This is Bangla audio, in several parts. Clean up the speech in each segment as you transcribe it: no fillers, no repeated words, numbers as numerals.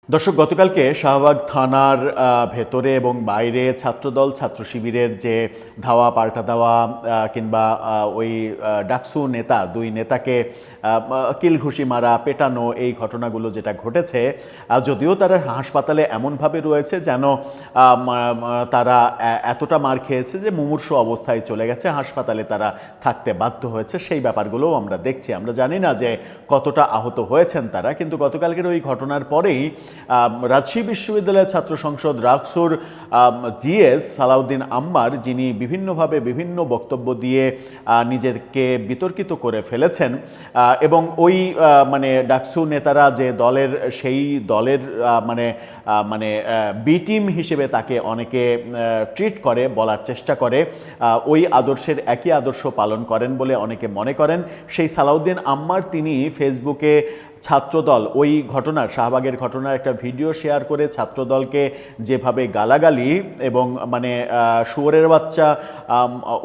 দর্শক, গতকালকে শাহবাগ থানার ভেতরে এবং বাইরে ছাত্রদল ছাত্র শিবিরের যে ধাওয়া পাল্টা দেওয়া কিংবা ওই ডাকসু নেতা দুই নেতাকে কিলঘুষি মারা পেটানো এই ঘটনাগুলো যেটা ঘটেছে, যদিও তারা হাসপাতালে এমনভাবে রয়েছে যেন তারা এতটা মার খেয়েছে যে মুমূর্ষু অবস্থায় চলে গেছে, হাসপাতালে তারা থাকতে বাধ্য হয়েছে, সেই ব্যাপারগুলোও আমরা দেখছি। আমরা জানি না যে কতটা আহত হয়েছেন তারা, কিন্তু গতকালকের ওই ঘটনার পরেই রাজশাহী বিশ্ববিদ্যালয়ের ছাত্র সংসদ রাকসুর জিএস সালাউদ্দিন আম্মার, যিনি বিভিন্নভাবে বিভিন্ন বক্তব্য দিয়ে নিজেকে বিতর্কিত করে ফেলেছেন এবং ওই ডাকসু নেতারা যে দলের সেই দলের বি টিম হিসেবে তাকে অনেকে ট্রিট করে, বলার চেষ্টা করে, ওই আদর্শের একই আদর্শ পালন করেন বলে অনেকে মনে করেন। সেই সালাউদ্দিন আম্মার তিনি ফেসবুকে ছাত্রদল ওই ঘটনার শাহবাগের ঘটনার একটা ভিডিও শেয়ার করে ছাত্রদলকে যেভাবে গালাগালি এবং শুয়োরের বাচ্চা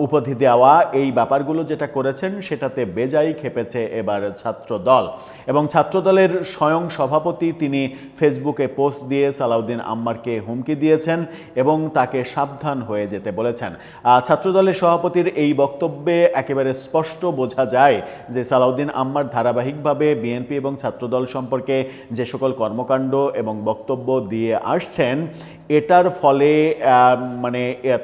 উপাধি দেওয়া, এই ব্যাপারগুলো যেটা করেছেন সেটাতে বেজায় খেপেছে এবার ছাত্রদল। এবং ছাত্রদলের স্বয়ং সভাপতি তিনি ফেসবুকে পোস্ট দিয়ে সালাউদ্দিন আম্মারকে হুমকি দিয়েছেন এবং তাকে সাবধান হয়ে যেতে বলেছেন। ছাত্রদলের সভাপতির এই বক্তব্যে একেবারে স্পষ্ট বোঝা যায় যে সালাউদ্দিন আম্মার ধারাবাহিকভাবে বিএনপি এবং ছাত্রদল সম্পর্কে যে সকল কর্মকাণ্ড এবং বক্তব্য দিয়ে আসছেন, এটার ফলে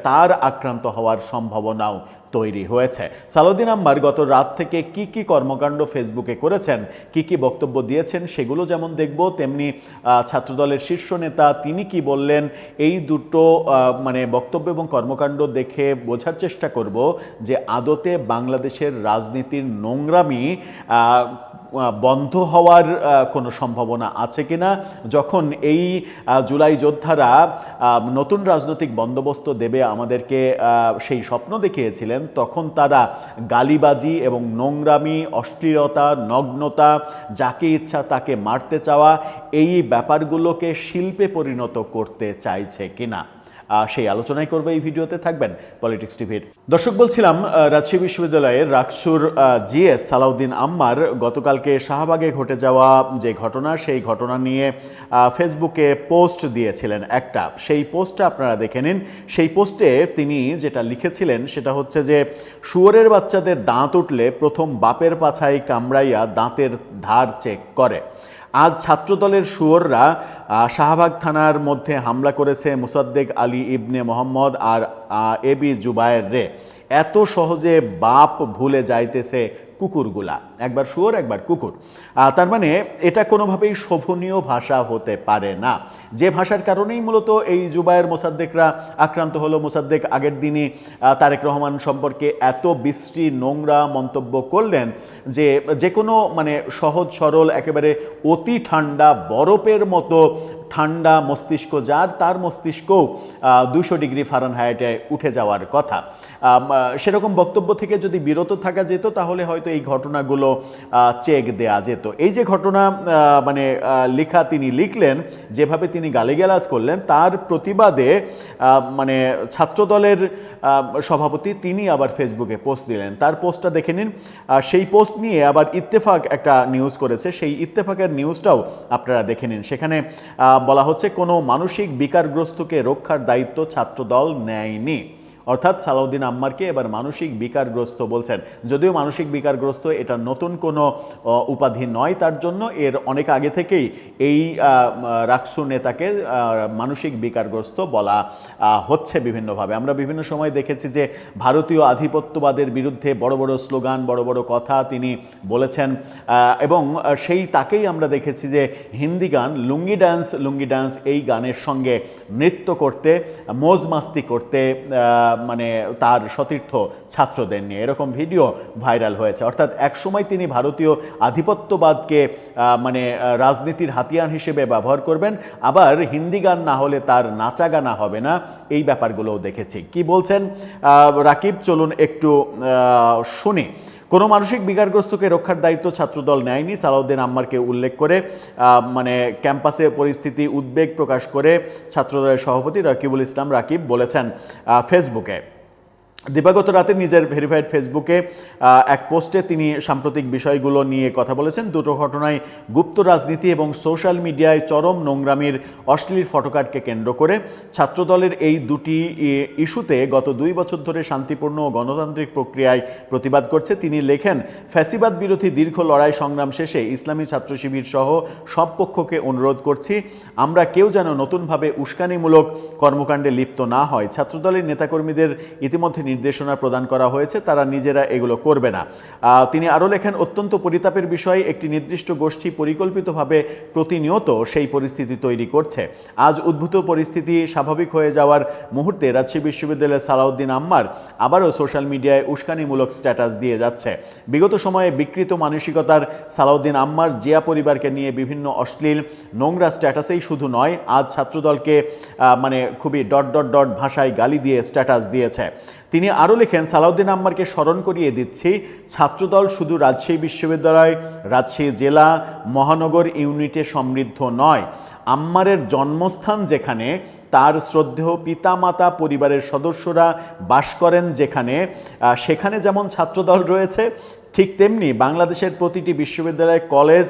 তার আক্রান্ত হওয়ার সম্ভাবনাও তৈরি হয়েছে। সালাউদ্দিন আম্মার গত রাত থেকে কি কি কর্মকাণ্ড ফেসবুকে করেছেন, কি কি বক্তব্য দিয়েছেন, সেগুলো যেমন দেখব, তেমনি ছাত্রদলের শীর্ষ নেতা তিনি কি বললেন, এই দুটো বক্তব্য এবং কর্মকাণ্ড দেখে বোঝার চেষ্টা করব যে আদতে বাংলাদেশের রাজনীতির নোংরামি বন্ধ হওয়ার কোনো সম্ভাবনা আছে কিনা। যখন এই জুলাই যোদ্ধারা নতুন রাজনৈতিক বন্দোবস্ত দেবে আমাদেরকে সেই স্বপ্ন দেখিয়েছিলেন, তখন তারা গালিবাজি এবং নোংরামি, অশ্লীলতা, নগ্নতা, যাকে ইচ্ছা তাকে মারতে চাওয়া, এই ব্যাপারগুলোকে শিল্পে পরিণত করতে চাইছে কিনা, সেই আলোচনাই করবে এই ভিডিওতে। থাকবেন পলিটিক্স টিভির দর্শক। বলছিলাম, রাজশাহী বিশ্ববিদ্যালয়ের রাকসুর জিএস সালাউদ্দিন আম্মার গতকালকে শাহবাগে ঘটে যাওয়া যে ঘটনা, সেই ঘটনা নিয়ে ফেসবুকে পোস্ট দিয়েছিলেন একটা। সেই পোস্টটা আপনারা দেখে নিন। সেই পোস্টে তিনি যেটা লিখেছিলেন সেটা হচ্ছে যে, শুয়োরের বাচ্চাদের দাঁত উঠলে প্রথম বাপের পাছায় কামড়াইয়া দাঁতের ধার চেক করে। আজ ছাত্রদলের শুয়োররা শাহবাগ থানার মধ্যে হামলা করেছে মুসাদ্দেক আলী ইবনে মোহাম্মদ আর এবি জুবায়ের রে। এত সহজে বাপ ভুলে যাইতেছে কুকুরগুলা, একবার শুয়োর একবার কুকুর। তার মানে এটা কোনোভাবেই শোভনীয় ভাষা হতে পারে না, যে ভাষার কারণেই মূলত এই জুবায়ের মোসাদ্দেকরা আক্রান্ত হলো। মোসাদ্দেক আগের দিনই তারেক রহমান সম্পর্কে এত বিশ্রী নোংরা মন্তব্য করলেন যে যে কোনো সহজ সরল একেবারে অতি ঠান্ডা বরফের মতো ঠান্ডা মস্তিষ্ক যার, তার মস্তিষ্কও 200 ডিগ্রি ফারেনহাইটে উঠে যাওয়ার কথা। সেরকম বক্তব্য থেকে যদি বিরত থাকা যেত তাহলে হয়তো এই ঘটনাগুলো চেক দেয়া যেত। এই যে ঘটনা লেখা তিনি লিখলেন, যেভাবে তিনি গালিগালাজ করলেন, তার প্রতিবাদে ছাত্রদলের সভাপতি তিনি আবার ফেসবুকে পোস্ট দিলেন। তার পোস্টটা দেখে নিন। সেই পোস্ট নিয়ে আবার ইত্তেফাক একটা নিউজ করেছে, সেই ইত্তেফাকের নিউজটাও আপনারা দেখে নিন। সেখানে বলা হচ্ছে, কোনো মানসিক বিকারগ্রস্তকে রক্ষার দায়িত্ব ছাত্রদল নেয়নি। অর্থাৎ সালাউদ্দিন আম্মারকে এবার মানসিক বিকারগ্রস্ত বলছেন। যদিও মানসিক বিকারগ্রস্ত এটা নতুন কোনো উপাধি নয় তার জন্য, এর অনেক আগে থেকেই এই রাকসু নেতাকে মানসিক বিকারগ্রস্ত বলা হচ্ছে বিভিন্নভাবে। আমরা বিভিন্ন সময় দেখেছি যে ভারতীয় আধিপত্যবাদের বিরুদ্ধে বড় বড় স্লোগান, বড় বড় কথা তিনি বলেছেন এবং সেই তাকেই আমরা দেখেছি যে হিন্দি গান লুঙ্গি ডান্স এই গানের সঙ্গে নৃত্য করতে, মোজ মাস্তি করতে তার সতীর্থ ছাত্রদের নিয়ে এরকম ভিডিও ভাইরাল হয়েছে। অর্থাৎ একসময় তিনি ভারতীয় আধিপত্যবাদকে রাজনীতির হাতিয়ার হিসেবে ব্যবহার করবেন, আবার হিন্দি গান না হলে তার নাচা গানা হবে না, এই ব্যাপারগুলোও দেখেছি। কি বলছেন রাকিব, চলুন একটু শুনি। কোনো মানসিক বিকারগ্রস্তকে রক্ষার দায়িত্ব ছাত্রদল নেয়নি, সালাউদ্দিন আম্মারকে উল্লেখ করে ক্যাম্পাসে পরিস্থিতি উদ্বেগ প্রকাশ করে ছাত্রদলের সভাপতি রাকিবুল ইসলাম রাকিব বলেছেন ফেসবুকে। দিবাগত রাতে নিজের ভেরিফাইড ফেসবুকে এক পোস্টে তিনি সাম্প্রতিক বিষয়গুলো নিয়ে কথা বলেছেন। দুটো ঘটনায় গুপ্ত রাজনীতি এবং সোশ্যাল মিডিয়ায় চরম নোংরামির অশ্লীল ফটোকার্ডকে কেন্দ্র করে ছাত্রদলের এই দুটি ইস্যুতে গত 2 বছর ধরে শান্তিপূর্ণ ও গণতান্ত্রিক প্রক্রিয়ায় প্রতিবাদ করছে। তিনি লেখেন, ফ্যাসিবাদ বিরোধী দীর্ঘ লড়াই সংগ্রাম শেষে ইসলামী ছাত্র শিবির সহ সব পক্ষকে অনুরোধ করছি, আমরা কেউ যেন নতুনভাবে উস্কানিমূলক কর্মকাণ্ডে লিপ্ত না হয়। ছাত্রদলের নেতাকর্মীদের ইতিমধ্যে নির্দেশনা প্রদান করা হয়েছে, তারা নিজেরা এগুলো করবে না। তিনি আরও লেখেন, অত্যন্ত পরিতাপের বিষয়, একটি নির্দিষ্ট গোষ্ঠী পরিকল্পিতভাবে প্রতিনিয়ত সেই পরিস্থিতি তৈরি করছে। আজ উদ্ভূত পরিস্থিতি স্বাভাবিক হয়ে যাওয়ার মুহূর্তে রাজশাহী বিশ্ববিদ্যালয়ের সালাউদ্দিন আম্মার আবারও সোশ্যাল মিডিয়ায় উস্কানিমূলক স্ট্যাটাস দিয়ে যাচ্ছে। বিগত সময়ে বিকৃত মানসিকতার সালাউদ্দিন আম্মার জিয়া পরিবারকে নিয়ে বিভিন্ন অশ্লীল নোংরা স্ট্যাটাসেই শুধু নয়, আজ ছাত্রদলকে মানে খুবই ডট ভাষায় গালি দিয়ে স্ট্যাটাস দিয়েছে। তিনি আরও লেখেন, সালাউদ্দিন আম্মারকে স্মরণ করিয়ে দিচ্ছি, ছাত্রদল শুধু রাজশাহী বিশ্ববিদ্যালয়, রাজশাহী জেলা, মহানগর ইউনিটে সমৃদ্ধ নয়। আম্মারের জন্মস্থান যেখানে, তার শ্রদ্ধেয় পিতামাতা পরিবারের সদস্যরা বাস করেন যেখানে, সেখানে যেমন ছাত্রদল রয়েছে, ঠিক তেমনি বাংলাদেশের প্রতিটি বিশ্ববিদ্যালয়, কলেজ,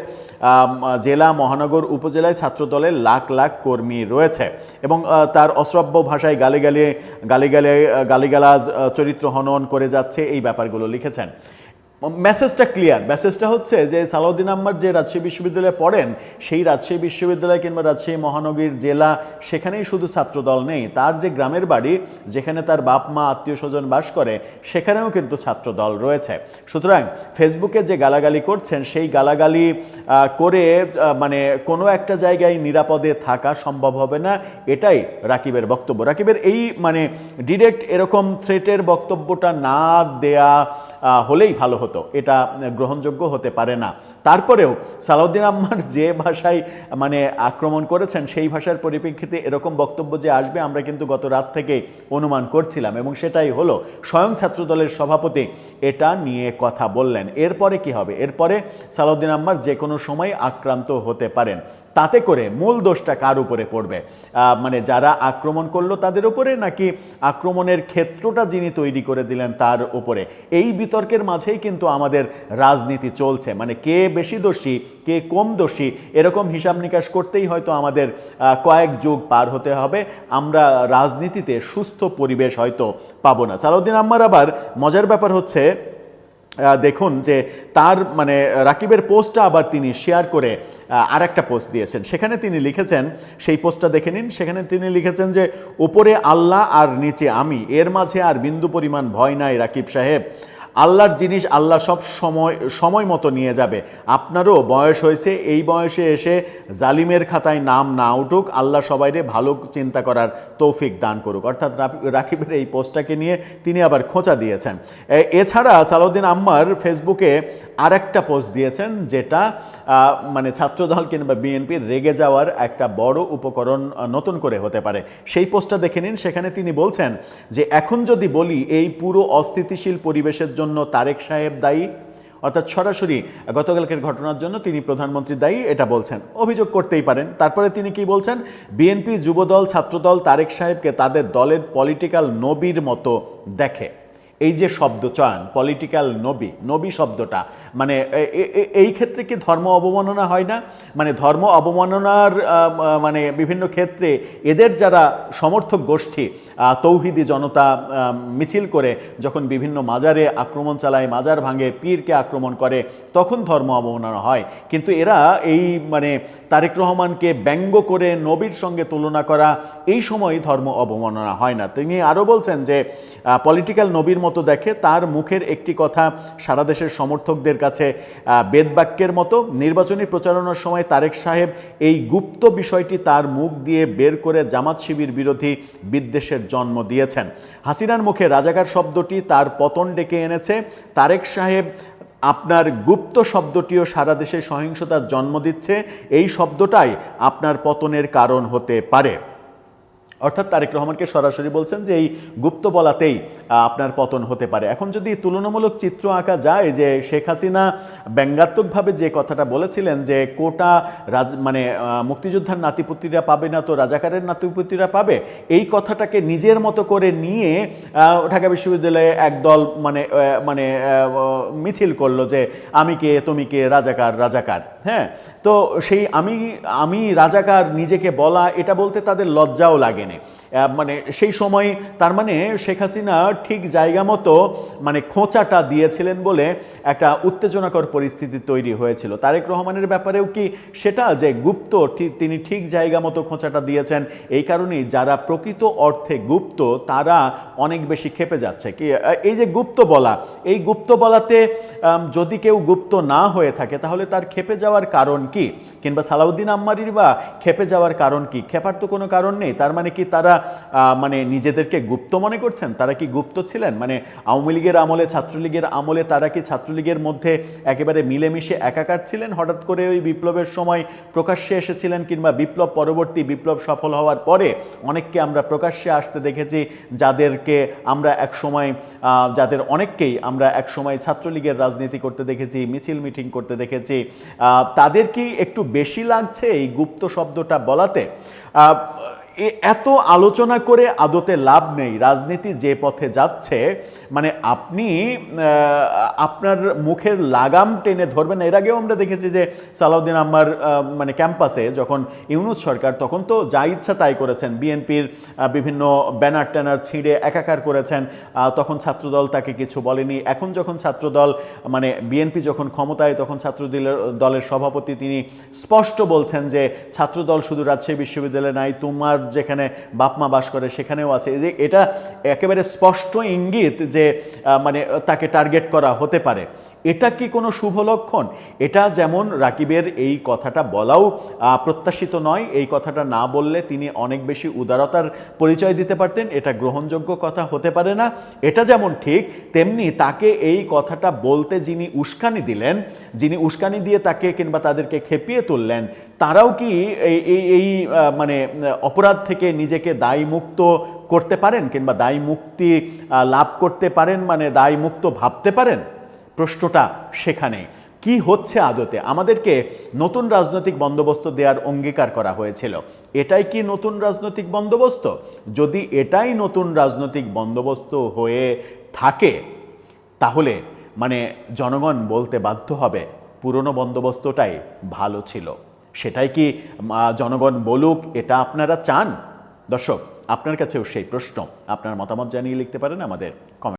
জেলা, মহানগর, উপজেলায় ছাত্রদলের লাখ লাখ কর্মী রয়েছে। এবং তার অশ্রাব্য ভাষায় গালিগালাজ, চরিত্র হনন করে যাচ্ছে, এই ব্যাপারগুলো লিখেছেন। মেসেজটা ক্লিয়ার। মেসেজটা হচ্ছে যে সালাউদ্দিন আম্মার যে রাজশাহী বিশ্ববিদ্যালয়ে পড়েন, সেই রাজশাহী বিশ্ববিদ্যালয় কিংবা রাজশাহী মহানগরীর জেলা, সেখানেই শুধু ছাত্রদল নেই, তার যে গ্রামের বাড়ি, যেখানে তার বাপ মা আত্মীয় স্বজন বাস করে, সেখানেও কিন্তু ছাত্রদল রয়েছে। সুতরাং ফেসবুকে যে গালাগালি করছেন, সেই গালাগালি করে মানে কোনো একটা জায়গায় নিরাপদে থাকা সম্ভব হবে না, এটাই রাকিবের বক্তব্য। রাকিবের এই মানে ডিরেক্ট এরকম থ্রেটের বক্তব্যটা না দেয়া হলেই ভালো হতো, এটা গ্রহণযোগ্য হতে পারে না। তারপরেও সালাউদ্দিন আম্মার যে ভাষায় মানে আক্রমণ করেছেন, সেই ভাষার পরিপ্রেক্ষিতে এরকম বক্তব্য যে আসবে, আমরা কিন্তু গত রাত থেকে অনুমান করছিলাম, এবং সেটাই হলো। স্বয়ং ছাত্রদলের সভাপতি এটা নিয়ে কথা বললেন। এরপরে কি হবে? এরপরে সালাউদ্দিন আম্মার যে কোনো সময় আক্রান্ত হতে পারেন। তাতে করে মূল দোষটা কার উপরে পড়বে? মানে যারা আক্রমণ করলো তাদের উপরে, নাকি আক্রমণের ক্ষেত্রটা যিনি তৈরি করে দিলেন তার উপরে? এই বিতর্কের মাঝেই কিন্তু আমাদের রাজনীতি চলছে। মানে কে বেশি দোষী, কে কম দোষী, এরকম হিসাব নিকাশ করতেই হয়তো আমাদের কয়েক যুগ পার হতে হবে। আমরা রাজনীতিতে সুস্থ পরিবেশ হয়তো পাবো না। সালাউদ্দিন আম্মার আবার মজার ব্যাপার হচ্ছে, দেখুন যে তার মানে রাকিবের পোস্টটা আবার তিনি শেয়ার করে আরেকটা পোস্ট দিয়েছেন। সেখানে তিনি লিখেছেন, সেই পোস্টটা দেখে নিন, সেখানে তিনি লিখেছেন যে উপরে আল্লাহ আর নিচে আমি, এর মাঝে আর বিন্দু পরিমাণ ভয় নাই রাকিব সাহেব। আল্লাহর জিনিস আল্লাহ সব সময় মতো নিয়ে যাবে। আপনারও বয়স হয়েছে, এই বয়সে এসে জালিমের খাতায় নাম না উঠুক। আল্লাহ সবাইরে ভালো চিন্তা করার তৌফিক দান করুক। অর্থাৎ রাকিবের এই পোস্টটাকে নিয়ে তিনি আবার খোঁচা দিয়েছেন। এছাড়া সালাউদ্দিন আম্মার ফেসবুকে আরেকটা পোস্ট দিয়েছেন, যেটা মানে ছাত্রদল কিংবা বিএনপির রেগে যাওয়ার একটা বড় উপকরণ নতুন করে হতে পারে। সেই পোস্টটা দেখে নিন। সেখানে তিনি বলছেন যে এখন যদি বলি এই পুরো অস্থিতিশীল পরিবেশের জন্য তারেক সাহেব দায়ী, অর্থাৎ সরাসরি গতকালকের ঘটনার জন্য তিনি প্রধানমন্ত্রী দায়ী, এটা বলছেন, অভিযোগ করতেই পারেন। তারপরে তিনি কি বলছেন? বিএনপি, যুবদল, ছাত্রদল তারেক সাহেবকে তাদের দলের পলিটিক্যাল নবীর মতো দেখে। এই যে শব্দ চয়ন, পলিটিক্যাল নবী শব্দটা, মানে এই ক্ষেত্রে কি ধর্ম অবমাননা হয় না? মানে ধর্ম অবমাননার মানে বিভিন্ন ক্ষেত্রে এদের যারা সমর্থক গোষ্ঠী, তৌহিদি জনতা মিছিল করে যখন বিভিন্ন মাজারে আক্রমণ চালায়, মাজার ভাঙে, পীরকে আক্রমণ করে, তখন ধর্ম অবমাননা হয়। কিন্তু এরা এই মানে তারেক রহমানকে ব্যঙ্গ করে নবীর সঙ্গে তুলনা করা, এই সময় ধর্ম অবমাননা হয় না। তিনি আরও বলছেন যে পলিটিক্যাল নবীর মতো দেখে। তার মুখের একটি কথা সারা দেশের সমর্থকদের কাছে বেদবাক্যের মতো। নির্বাচনী প্রচারণার সময় তারেক সাহেব এই গুপ্ত বিষয়টি তার মুখ দিয়ে বের করে জামাত শিবির বিরোধী বিদ্বেষের জন্ম দিয়েছেন। হাসিনার মুখে রাজাকার শব্দটি তার পতন ডেকে এনেছে। তারেক সাহেব আপনার গুপ্ত শব্দটিও সারা দেশে সহিংসতার জন্ম দিচ্ছে। এই শব্দটাই আপনার পতনের কারণ হতে পারে। অর্থাৎ তারেক রহমানকে সরাসরি বলছেন যে এই গুপ্ত বলাতেই আপনার পতন হতে পারে। এখন যদি তুলনামূলক চিত্র আঁকা যায় যে শেখ হাসিনা ব্যঙ্গাত্মকভাবে যে কথাটা বলেছিলেন যে কোটা মানে মুক্তিযোদ্ধার নাতিপুতিরা পাবে না তো রাজাকারের নাতিপুতিরা পাবে, এই কথাটাকে নিজের মতো করে নিয়ে ঢাকা বিশ্ববিদ্যালয়ে একদল মানে মানে মিছিল করলো যে আমি কে তুমি কে রাজাকার রাজাকার। হ্যাঁ, তো সেই আমি রাজাকার নিজেকে বলা, এটা বলতে তাদের লজ্জাও লাগে। মানে সেই সময় তার মানে শেখ হাসিনা ঠিক জায়গা মতো মানে খোঁচাটা দিয়েছিলেন বলে একটা উত্তেজনাকর পরিস্থিতি তৈরি হয়েছিল। তারেক রহমানের ব্যাপারেও কি সেটা যে গুপ্ত, তিনি ঠিক জায়গা মতো খোঁচাটা দিয়েছেন, এই কারণেই যারা প্রকৃত অর্থে গুপ্ত তারা অনেক বেশি ক্ষেপে যাচ্ছে। কি এই যে গুপ্ত বলা, এই গুপ্ত বলাতে যদি কেউ গুপ্ত না হয়ে থাকে তাহলে তার ক্ষেপে যাওয়ার কারণ কি? কিংবা সালাউদ্দিন আম্মারির বা ক্ষেপে যাওয়ার কারণ কি? ক্ষেপার তো কোনো কারণ নেই। তার মানে কি তারা মানে নিজেদেরকে গুপ্ত মনে করছেন? তারা কি গুপ্ত ছিলেন? মানে আওয়ামী লীগের আমলে, ছাত্রলীগের আমলে তারা কি ছাত্রলীগের মধ্যে একেবারে মিলেমিশে একাকার ছিলেন? হঠাৎ করে ওই বিপ্লবের সময় প্রকাশ্যে এসেছিলেন, কিংবা বিপ্লব পরবর্তী বিপ্লব সফল হওয়ার পরে অনেককে আমরা প্রকাশ্যে আসতে দেখেছি, যাদেরকে আমরা একসময় যাদের অনেককেই আমরা একসময় ছাত্রলীগের রাজনীতি করতে দেখেছি, মিছিল মিটিং করতে দেখেছি। তাদের কি একটু বেশি লাগছে এই গুপ্ত শব্দটা বলাতে? এত আলোচনা করে আদতে লাভ নেই। রাজনীতি যে পথে যাচ্ছে, মানে আপনি আপনার মুখের লাগাম টেনে ধরবেন। এর আগেও আমরা দেখেছি যে সালাউদ্দিন আম্মার মানে ক্যাম্পাসে যখন ইউনূস সরকার, তখন তো যা ইচ্ছা তাই করেছেন, বিএনপির বিভিন্ন ব্যানার ট্যানার ছিঁড়ে একাকার করেছেন, তখন ছাত্রদল তাকে কিছু বলেনি। এখন যখন ছাত্রদল মানে বিএনপি যখন ক্ষমতায়, তখন দলের সভাপতি তিনি স্পষ্ট বলছেন যে ছাত্রদল শুধু রাজশাহী বিশ্ববিদ্যালয়ে নাই, তোমার যেখানে বাপমা বাস করে সেখানেও আছে। যে এটা একেবারে স্পষ্ট ইঙ্গিত যে মানে তাকে টার্গেট করা হতে পারে। এটা কি কোনো শুভ লক্ষণ? এটা যেমন রাকিবের এই কথাটা বলাও প্রত্যাশিত নয়। এই কথাটা না বললে তিনি অনেক বেশি উদারতার পরিচয় দিতে পারতেন, এটা গ্রহণযোগ্য কথা হতে পারে না। এটা যেমন ঠিক, তেমনি তাকে এই কথাটা বলতে যিনি উস্কানি দিলেন, যিনি উস্কানি দিয়ে তাকে কিংবা তাদেরকে খেপিয়ে তুললেন, তারাও কি এই মানে অপরাধ থেকে নিজেকে দায়মুক্ত করতে পারেন কিংবা দায় মুক্তি লাভ করতে পারেন, মানে দায়মুক্ত ভাবতে পারেন? প্রশ্নটা সেখানে। কি হচ্ছে আদতে? আমাদেরকে নতুন রাজনৈতিক বন্দোবস্ত দেওয়ার অঙ্গীকার করা হয়েছিল, এটাই কি নতুন রাজনৈতিক বন্দোবস্ত? যদি এটাই নতুন রাজনৈতিক বন্দোবস্ত হয়ে থাকে, তাহলে মানে জনগণ বলতে বাধ্য হবে পুরনো বন্দোবস্তটাই ভালো ছিল। সেটাই কি জনগণ বলুক, এটা আপনারা চান? দর্শক, আপনার কাছেও সেই প্রশ্ন। আপনার মতামত জানিয়ে লিখতে পারেন আমাদের কমেন্ট।